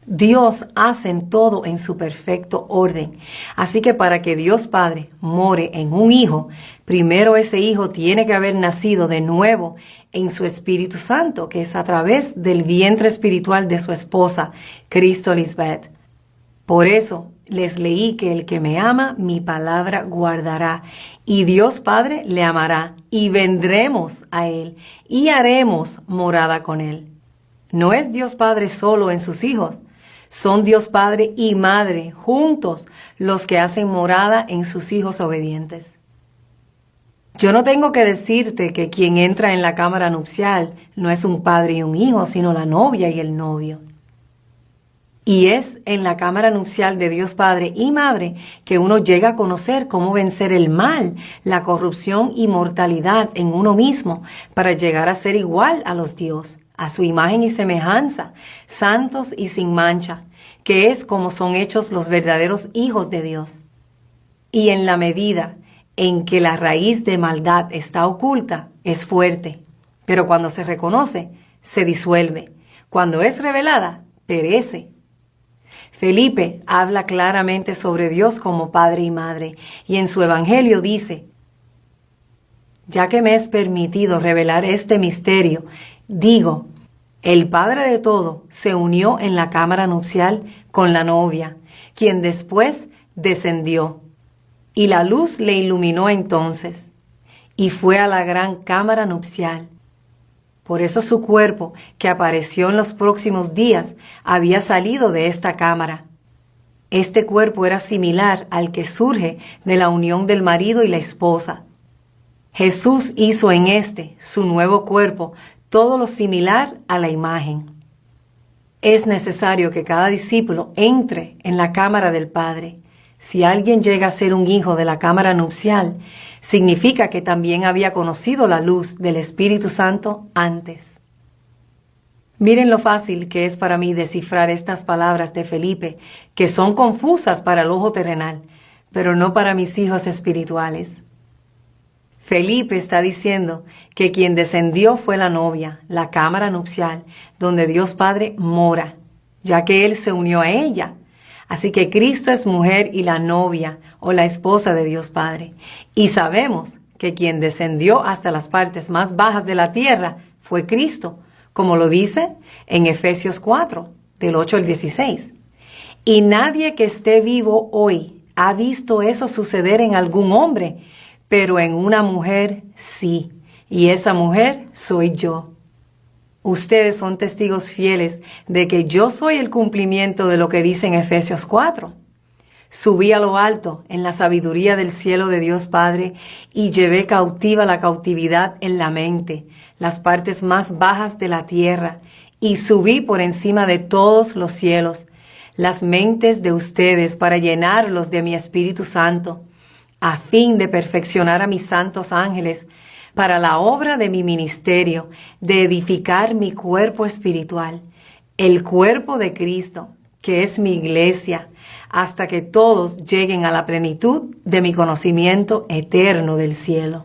Dios hace todo en su perfecto orden. Así que para que Dios Padre more en un hijo, primero ese hijo tiene que haber nacido de nuevo en su Espíritu Santo, que es a través del vientre espiritual de su esposa, Cristo Lisbeth. Por eso les leí que el que me ama, mi palabra guardará, y Dios Padre le amará, y vendremos a él, y haremos morada con él. No es Dios Padre solo en sus hijos, son Dios Padre y Madre juntos los que hacen morada en sus hijos obedientes. Yo no tengo que decirte que quien entra en la cámara nupcial no es un padre y un hijo, sino la novia y el novio. Y es en la cámara nupcial de Dios Padre y Madre que uno llega a conocer cómo vencer el mal, la corrupción y mortalidad en uno mismo para llegar a ser igual a los Dios, a su imagen y semejanza, santos y sin mancha, que es como son hechos los verdaderos hijos de Dios. Y en la medida en que la raíz de maldad está oculta, es fuerte, pero cuando se reconoce, se disuelve. Cuando es revelada, perece. Felipe habla claramente sobre Dios como Padre y Madre, y en su Evangelio dice: ya que me es permitido revelar este misterio, digo, el Padre de todo se unió en la cámara nupcial con la novia, quien después descendió, y la luz le iluminó entonces, y fue a la gran cámara nupcial. Por eso su cuerpo, que apareció en los próximos días, había salido de esta cámara. Este cuerpo era similar al que surge de la unión del marido y la esposa. Jesús hizo en este, su nuevo cuerpo, todo lo similar a la imagen. Es necesario que cada discípulo entre en la cámara del Padre. Si alguien llega a ser un hijo de la cámara nupcial, significa que también había conocido la luz del Espíritu Santo antes. Miren lo fácil que es para mí descifrar estas palabras de Felipe, que son confusas para el ojo terrenal, pero no para mis hijos espirituales. Felipe está diciendo que quien descendió fue la novia, la cámara nupcial, donde Dios Padre mora, ya que Él se unió a ella. Así que Cristo es mujer y la novia o la esposa de Dios Padre. Y sabemos que quien descendió hasta las partes más bajas de la tierra fue Cristo, como lo dice en Efesios 4, del 8 al 16. Y nadie que esté vivo hoy ha visto eso suceder en algún hombre, pero en una mujer sí, y esa mujer soy yo. Ustedes son testigos fieles de que yo soy el cumplimiento de lo que dice en Efesios 4. Subí a lo alto en la sabiduría del cielo de Dios Padre y llevé cautiva la cautividad en la mente, las partes más bajas de la tierra, y subí por encima de todos los cielos, las mentes de ustedes para llenarlos de mi Espíritu Santo, a fin de perfeccionar a mis santos ángeles para la obra de mi ministerio, de edificar mi cuerpo espiritual, el cuerpo de Cristo, que es mi iglesia, hasta que todos lleguen a la plenitud de mi conocimiento eterno del cielo.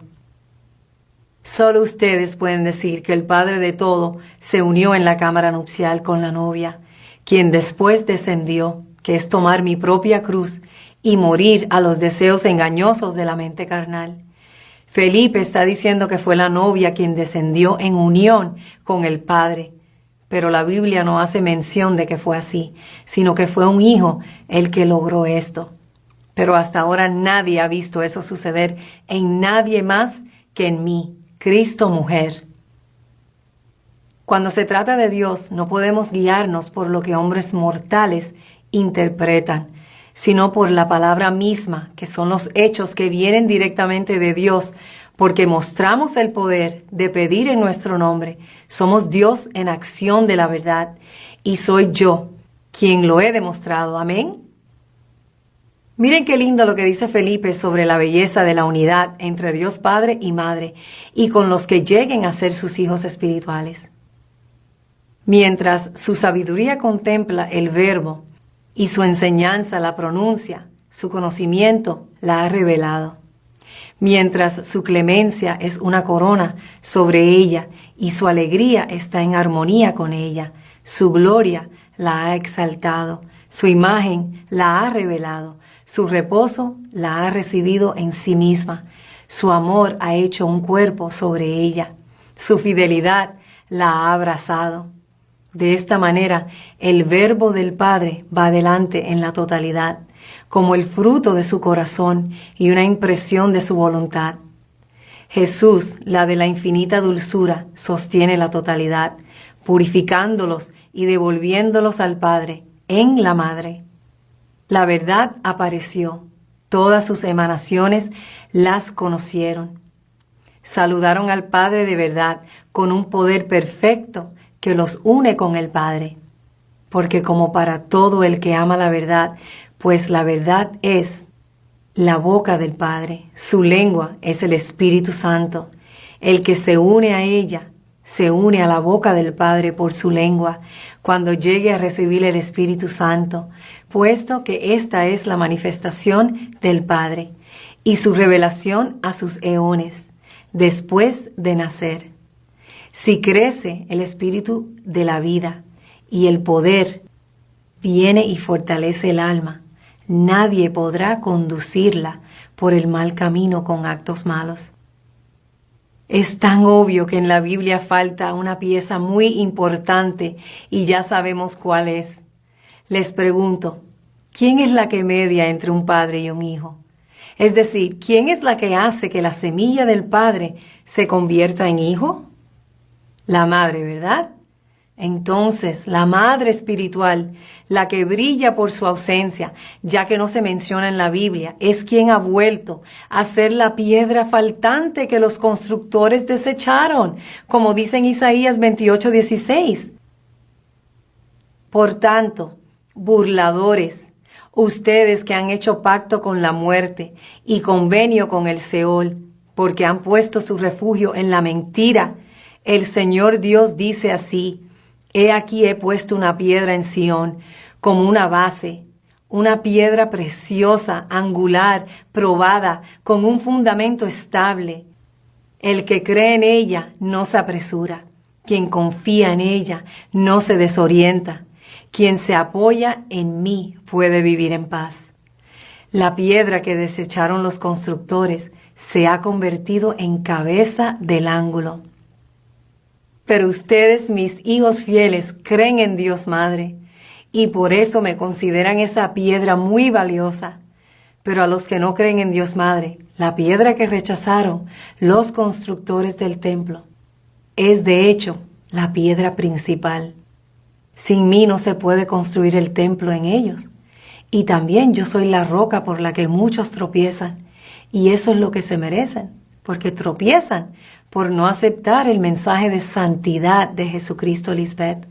Solo ustedes pueden decir que el Padre de todo se unió en la cámara nupcial con la novia, quien después descendió, que es tomar mi propia cruz y morir a los deseos engañosos de la mente carnal. Felipe está diciendo que fue la novia quien descendió en unión con el Padre, pero la Biblia no hace mención de que fue así, sino que fue un hijo el que logró esto. Pero hasta ahora nadie ha visto eso suceder en nadie más que en mí, Cristo mujer. Cuando se trata de Dios, no podemos guiarnos por lo que hombres mortales interpretan, sino por la palabra misma, que son los hechos que vienen directamente de Dios, porque mostramos el poder de pedir en nuestro nombre. Somos Dios en acción de la verdad, y soy yo quien lo he demostrado. Amén. Miren qué lindo lo que dice Felipe sobre la belleza de la unidad entre Dios Padre y Madre, y con los que lleguen a ser sus hijos espirituales. Mientras su sabiduría contempla el verbo y su enseñanza la pronuncia, su conocimiento la ha revelado. Mientras su clemencia es una corona sobre ella y su alegría está en armonía con ella, su gloria la ha exaltado, su imagen la ha revelado, su reposo la ha recibido en sí misma, su amor ha hecho un cuerpo sobre ella, su fidelidad la ha abrazado. De esta manera, el verbo del Padre va adelante en la totalidad, como el fruto de su corazón y una impresión de su voluntad. Jesús, la de la infinita dulzura, sostiene la totalidad, purificándolos y devolviéndolos al Padre en la Madre. La verdad apareció, todas sus emanaciones las conocieron. Saludaron al Padre de verdad con un poder perfecto que los une con el Padre, porque como para todo el que ama la verdad, pues la verdad es la boca del Padre, su lengua es el Espíritu Santo. El que se une a ella, se une a la boca del Padre por su lengua, cuando llegue a recibir el Espíritu Santo, puesto que esta es la manifestación del Padre y su revelación a sus eones, después de nacer. Si crece el Espíritu de la vida y el poder viene y fortalece el alma, nadie podrá conducirla por el mal camino con actos malos. Es tan obvio que en la Biblia falta una pieza muy importante y ya sabemos cuál es. Les pregunto, ¿quién es la que media entre un padre y un hijo? Es decir, ¿quién es la que hace que la semilla del padre se convierta en hijo? La madre, ¿verdad? Entonces, la madre espiritual, la que brilla por su ausencia, ya que no se menciona en la Biblia, es quien ha vuelto a ser la piedra faltante que los constructores desecharon, como dice en Isaías 28:16. Por tanto, burladores, ustedes que han hecho pacto con la muerte y convenio con el Seol, porque han puesto su refugio en la mentira, el Señor Dios dice así: He aquí he puesto una piedra en Sión, como una base, una piedra preciosa, angular, probada, con un fundamento estable. El que cree en ella no se apresura, quien confía en ella no se desorienta, quien se apoya en mí puede vivir en paz. La piedra que desecharon los constructores se ha convertido en cabeza del ángulo. Pero ustedes, mis hijos fieles, creen en Dios Madre, y por eso me consideran esa piedra muy valiosa. Pero a los que no creen en Dios Madre, la piedra que rechazaron los constructores del templo es de hecho la piedra principal. Sin mí no se puede construir el templo en ellos, Y también yo soy la roca por la que muchos tropiezan. Y eso es lo que se merecen, porque tropiezan por no aceptar el mensaje de santidad de Jesucristo, Lisbeth,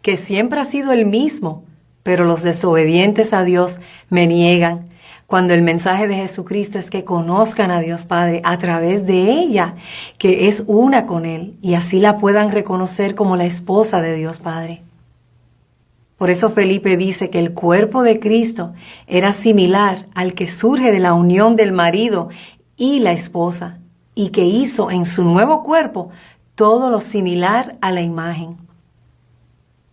que siempre ha sido el mismo, pero los desobedientes a Dios me niegan, cuando el mensaje de Jesucristo es que conozcan a Dios Padre a través de ella, que es una con Él, y así la puedan reconocer como la esposa de Dios Padre. Por eso Felipe dice que el cuerpo de Cristo era similar al que surge de la unión del marido y la esposa, y que hizo en su nuevo cuerpo todo lo similar a la imagen.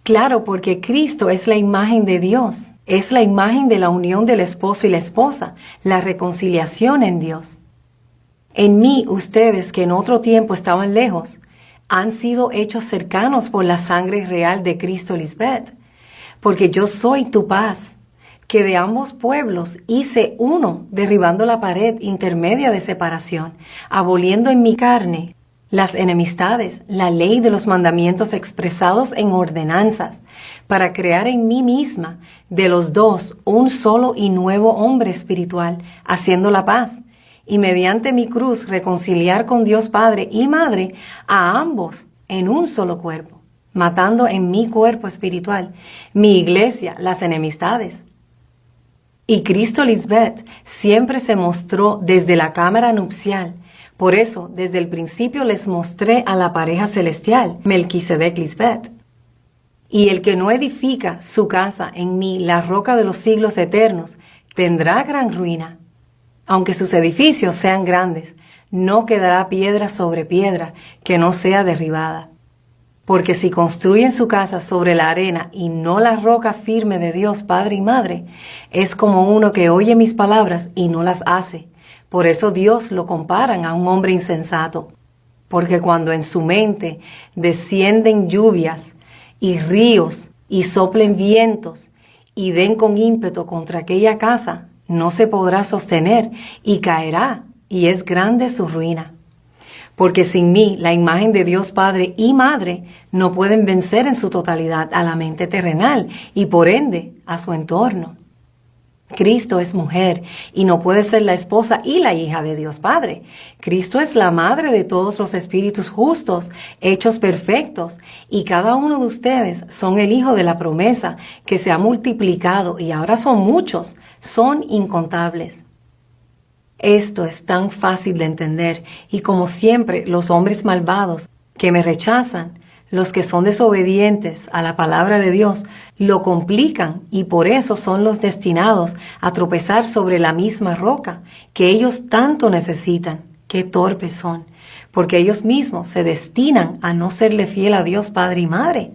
Claro, porque Cristo es la imagen de Dios, es la imagen de la unión del esposo y la esposa, la reconciliación en Dios. En mí, ustedes que en otro tiempo estaban lejos, han sido hechos cercanos por la sangre real de Cristo, Lisbeth, porque yo soy tu paz, que de ambos pueblos hice uno, derribando la pared intermedia de separación, aboliendo en mi carne las enemistades, la ley de los mandamientos expresados en ordenanzas, para crear en mí misma de los dos un solo y nuevo hombre espiritual, haciendo la paz, y mediante mi cruz reconciliar con Dios Padre y Madre a ambos en un solo cuerpo, matando en mi cuerpo espiritual, mi iglesia, las enemistades. Y Cristo, Lisbeth, siempre se mostró desde la cámara nupcial. Por eso, desde el principio les mostré a la pareja celestial, Melquisedec, Lisbeth. Y el que no edifica su casa en mí, la roca de los siglos eternos, tendrá gran ruina. Aunque sus edificios sean grandes, no quedará piedra sobre piedra que no sea derribada. Porque si construyen su casa sobre la arena y no la roca firme de Dios Padre y Madre, es como uno que oye mis palabras y no las hace. Por eso Dios lo comparan a un hombre insensato. Porque cuando en su mente descienden lluvias y ríos y soplen vientos y den con ímpetu contra aquella casa, no se podrá sostener y caerá, y es grande su ruina. Porque sin mí, la imagen de Dios Padre y Madre no pueden vencer en su totalidad a la mente terrenal y por ende a su entorno. Cristo es mujer y no puede ser la esposa y la hija de Dios Padre. Cristo es la madre de todos los espíritus justos, hechos perfectos, y cada uno de ustedes son el hijo de la promesa que se ha multiplicado y ahora son muchos, son incontables. Esto es tan fácil de entender y como siempre los hombres malvados que me rechazan, los que son desobedientes a la palabra de Dios, lo complican y por eso son los destinados a tropezar sobre la misma roca que ellos tanto necesitan. Qué torpes son, porque ellos mismos se destinan a no serle fiel a Dios Padre y Madre.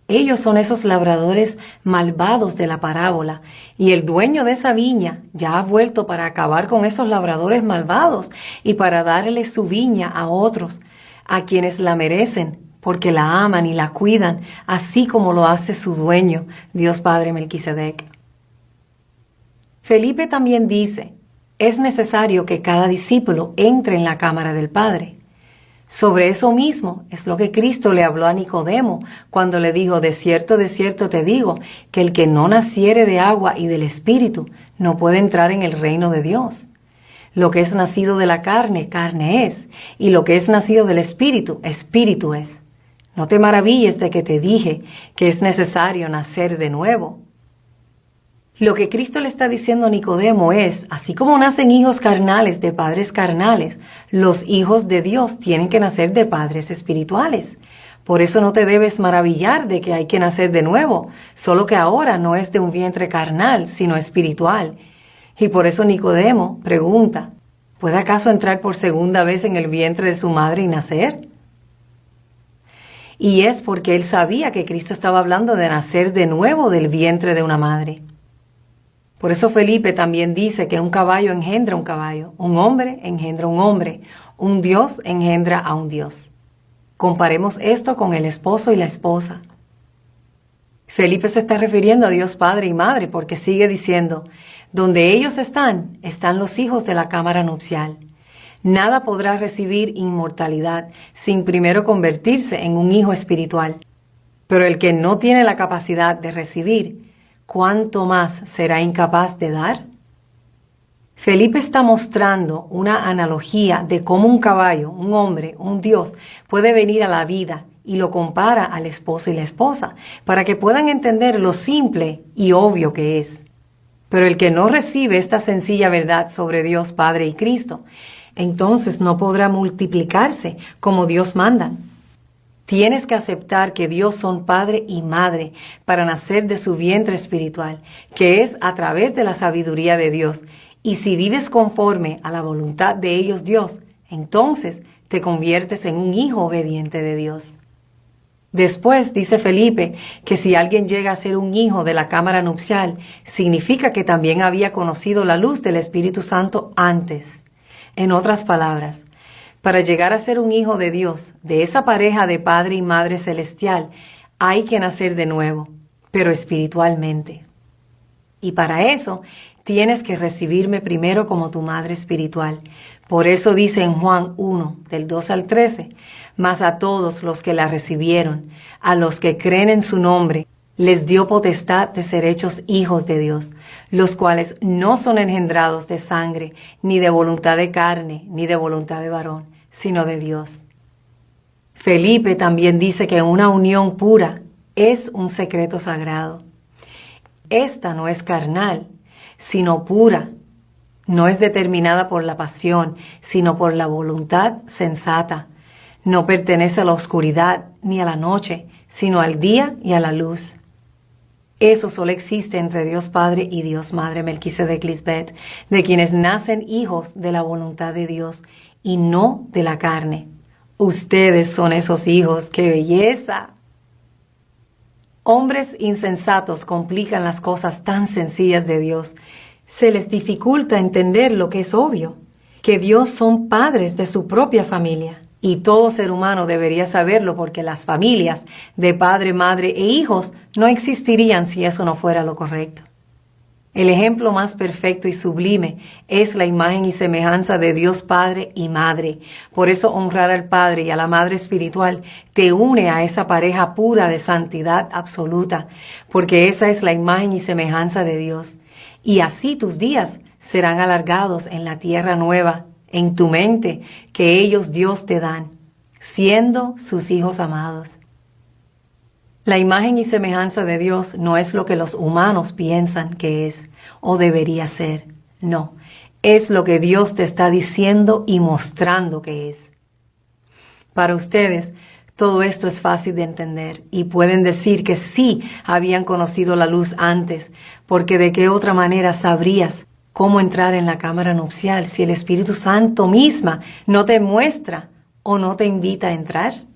Ellos son esos labradores malvados de la parábola, y el dueño de esa viña ya ha vuelto para acabar con esos labradores malvados y para darle su viña a otros, a quienes la merecen, porque la aman y la cuidan, así como lo hace su dueño, Dios Padre Melquisedec. Felipe también dice, es necesario que cada discípulo entre en la cámara del Padre. Sobre eso mismo es lo que Cristo le habló a Nicodemo cuando le dijo, de cierto te digo, que el que no naciere de agua y del Espíritu no puede entrar en el reino de Dios. Lo que es nacido de la carne, carne es, y lo que es nacido del Espíritu, Espíritu es. No te maravilles de que te dije que es necesario nacer de nuevo. Lo que Cristo le está diciendo a Nicodemo es, así como nacen hijos carnales de padres carnales, los hijos de Dios tienen que nacer de padres espirituales. Por eso no te debes maravillar de que hay que nacer de nuevo, solo que ahora no es de un vientre carnal, sino espiritual. Y por eso Nicodemo pregunta, ¿puede acaso entrar por segunda vez en el vientre de su madre y nacer? Y es porque él sabía que Cristo estaba hablando de nacer de nuevo del vientre de una madre. Por eso Felipe también dice que un caballo engendra un caballo, un hombre engendra un hombre, un Dios engendra a un Dios. Comparemos esto con el esposo y la esposa. Felipe se está refiriendo a Dios Padre y Madre porque sigue diciendo, donde ellos están los hijos de la cámara nupcial. Nada podrá recibir inmortalidad sin primero convertirse en un hijo espiritual. Pero el que no tiene la capacidad de recibir, ¿cuánto más será incapaz de dar? Felipe está mostrando una analogía de cómo un caballo, un hombre, un Dios puede venir a la vida y lo compara al esposo y la esposa para que puedan entender lo simple y obvio que es. Pero el que no recibe esta sencilla verdad sobre Dios Padre y Cristo, entonces no podrá multiplicarse como Dios manda. Tienes que aceptar que Dios son padre y madre para nacer de su vientre espiritual, que es a través de la sabiduría de Dios. Y si vives conforme a la voluntad de ellos Dios, entonces te conviertes en un hijo obediente de Dios. Después dice Felipe que si alguien llega a ser un hijo de la cámara nupcial, significa que también había conocido la luz del Espíritu Santo antes. En otras palabras, para llegar a ser un hijo de Dios, de esa pareja de padre y madre celestial, hay que nacer de nuevo, pero espiritualmente. Y para eso tienes que recibirme primero como tu madre espiritual. Por eso dice en Juan 1, del 2 al 13, mas a todos los que la recibieron, a los que creen en su nombre, les dio potestad de ser hechos hijos de Dios, los cuales no son engendrados de sangre, ni de voluntad de carne, ni de voluntad de varón, sino de Dios. Felipe también dice que una unión pura es un secreto sagrado. Esta no es carnal, sino pura. No es determinada por la pasión, sino por la voluntad sensata. No pertenece a la oscuridad ni a la noche, sino al día y a la luz. Eso solo existe entre Dios Padre y Dios Madre Melquisedec Lisbeth, de quienes nacen hijos de la voluntad de Dios y no de la carne. Ustedes son esos hijos. ¡Qué belleza! Hombres insensatos complican las cosas tan sencillas de Dios. Se les dificulta entender lo que es obvio, que Dios son padres de su propia familia. Y todo ser humano debería saberlo porque las familias de padre, madre e hijos no existirían si eso no fuera lo correcto. El ejemplo más perfecto y sublime es la imagen y semejanza de Dios Padre y Madre. Por eso honrar al Padre y a la Madre espiritual te une a esa pareja pura de santidad absoluta, porque esa es la imagen y semejanza de Dios. Y así tus días serán alargados en la tierra nueva, en tu mente, que ellos Dios te dan, siendo sus hijos amados. La imagen y semejanza de Dios no es lo que los humanos piensan que es o debería ser. No, es lo que Dios te está diciendo y mostrando que es. Para ustedes, todo esto es fácil de entender y pueden decir que sí habían conocido la luz antes, porque de qué otra manera sabrías cómo entrar en la cámara nupcial si el Espíritu Santo misma no te muestra o no te invita a entrar.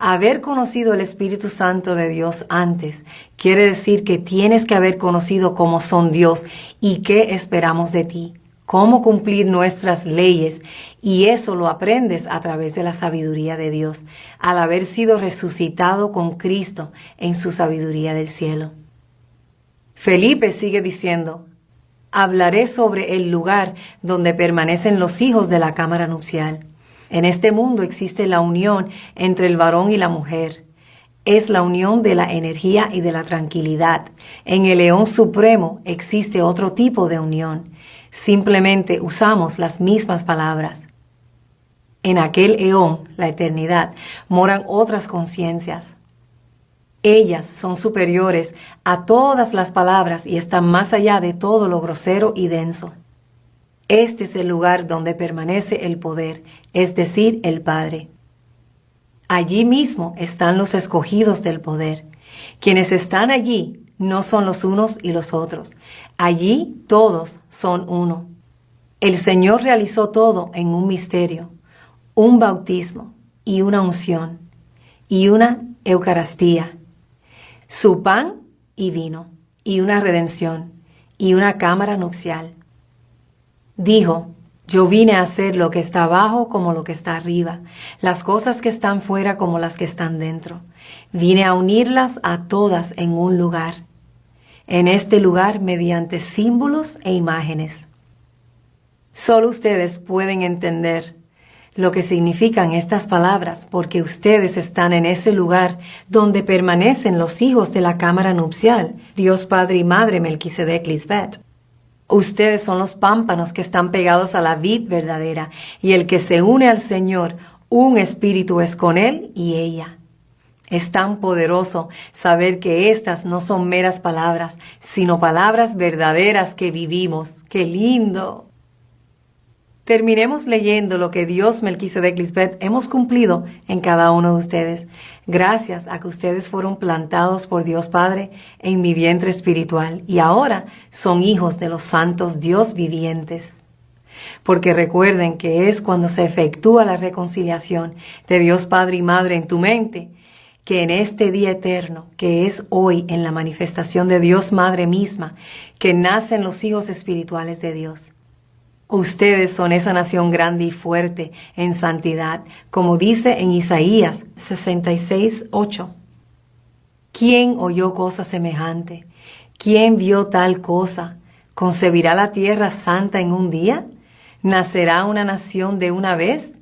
Haber conocido el Espíritu Santo de Dios antes quiere decir que tienes que haber conocido cómo son Dios y qué esperamos de ti, cómo cumplir nuestras leyes, y eso lo aprendes a través de la sabiduría de Dios, al haber sido resucitado con Cristo en su sabiduría del cielo. Felipe sigue diciendo, hablaré sobre el lugar donde permanecen los hijos de la cámara nupcial. En este mundo existe la unión entre el varón y la mujer. Es la unión de la energía y de la tranquilidad. En el Eón Supremo existe otro tipo de unión. Simplemente usamos las mismas palabras. En aquel Eón, la eternidad, moran otras conciencias. Ellas son superiores a todas las palabras y están más allá de todo lo grosero y denso. Este es el lugar donde permanece el poder, es decir, el Padre. Allí mismo están los escogidos del poder. Quienes están allí no son los unos y los otros. Allí todos son uno. El Señor realizó todo en un misterio, un bautismo y una unción y una Eucaristía, su pan y vino y una redención y una cámara nupcial. Dijo, yo vine a hacer lo que está abajo como lo que está arriba, las cosas que están fuera como las que están dentro. Vine a unirlas a todas en un lugar. En este lugar mediante símbolos e imágenes. Solo ustedes pueden entender lo que significan estas palabras, porque ustedes están en ese lugar donde permanecen los hijos de la cámara nupcial, Dios Padre y Madre Melquisedec Lisbeth. Ustedes son los pámpanos que están pegados a la vid verdadera, y el que se une al Señor, un espíritu es con él y ella. Es tan poderoso saber que estas no son meras palabras, sino palabras verdaderas que vivimos. ¡Qué lindo! Terminemos leyendo lo que Dios Melquisedec Lisbeth hemos cumplido en cada uno de ustedes, gracias a que ustedes fueron plantados por Dios Padre en mi vientre espiritual y ahora son hijos de los santos Dios vivientes. Porque recuerden que es cuando se efectúa la reconciliación de Dios Padre y Madre en tu mente, que en este día eterno, que es hoy en la manifestación de Dios Madre misma, que nacen los hijos espirituales de Dios. Ustedes son esa nación grande y fuerte en santidad, como dice en Isaías 66:8. ¿Quién oyó cosa semejante? ¿Quién vio tal cosa? ¿Concebirá la tierra santa en un día? ¿Nacerá una nación de una vez?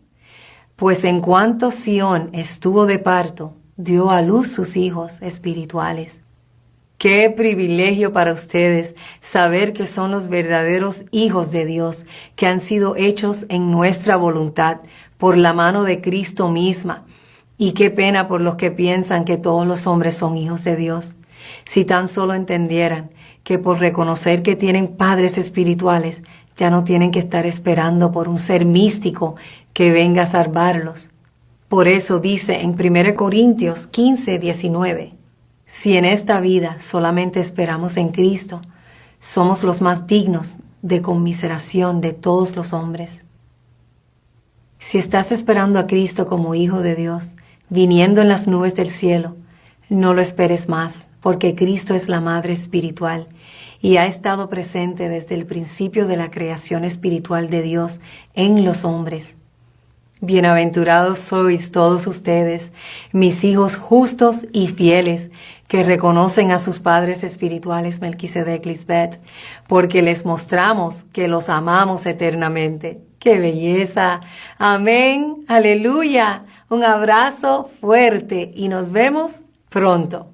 Pues en cuanto Sión estuvo de parto, dio a luz sus hijos espirituales. Qué privilegio para ustedes saber que son los verdaderos hijos de Dios, que han sido hechos en nuestra voluntad por la mano de Cristo misma. Y qué pena por los que piensan que todos los hombres son hijos de Dios. Si tan solo entendieran que por reconocer que tienen padres espirituales, ya no tienen que estar esperando por un ser místico que venga a salvarlos. Por eso dice en 1 Corintios 15:19, si en esta vida solamente esperamos en Cristo, somos los más dignos de conmiseración de todos los hombres. Si estás esperando a Cristo como Hijo de Dios, viniendo en las nubes del cielo, no lo esperes más, porque Cristo es la Madre espiritual y ha estado presente desde el principio de la creación espiritual de Dios en los hombres. Bienaventurados sois todos ustedes, mis hijos justos y fieles, que reconocen a sus padres espirituales Melquisedec Lisbeth, porque les mostramos que los amamos eternamente. ¡Qué belleza! Amén, aleluya. Un abrazo fuerte y nos vemos pronto.